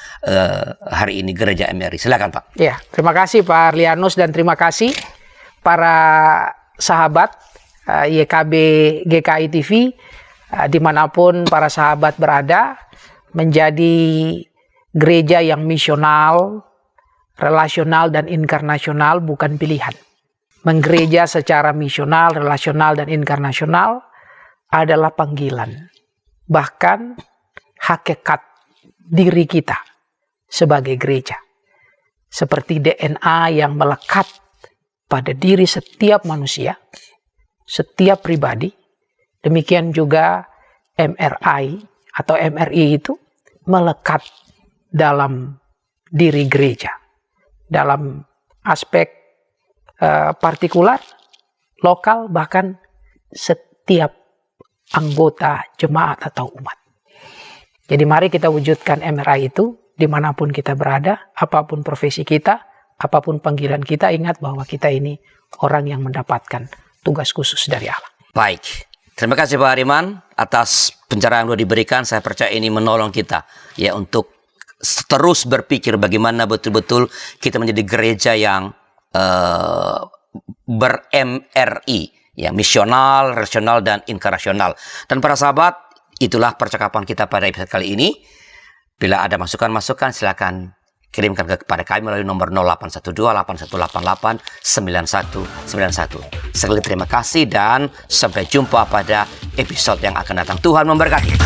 hari ini, Gereja MRI? Silakan Pak. Ya, terima kasih Pak Arlianus dan terima kasih para sahabat YKB GKI TV dimanapun para sahabat berada, menjadi gereja yang misional, relasional dan inkarnasional bukan pilihan. Menggereja secara misional, relasional dan inkarnasional adalah panggilan. Bahkan hakikat diri kita sebagai gereja. Seperti DNA yang melekat pada diri setiap manusia, setiap pribadi. Demikian juga MRI atau MRI itu melekat dalam diri gereja. Dalam aspek partikular, lokal, bahkan setiap anggota jemaat atau umat. Jadi mari kita wujudkan MRI itu dimanapun kita berada, apapun profesi kita, apapun panggilan kita, ingat bahwa kita ini orang yang mendapatkan tugas khusus dari Allah. Baik, terima kasih Pak Hariman atas pencerahan yang sudah diberikan. Saya percaya ini menolong kita ya untuk terus berpikir bagaimana betul-betul kita menjadi gereja yang ber-MRI, ya, misional, rasional, dan inkarnasional. Dan para sahabat, itulah percakapan kita pada episode kali ini. Bila ada masukan-masukan, silakan kirimkan kepada kami melalui nomor 0812-8188-9191. Sekali terima kasih dan sampai jumpa pada episode yang akan datang. Tuhan memberkati.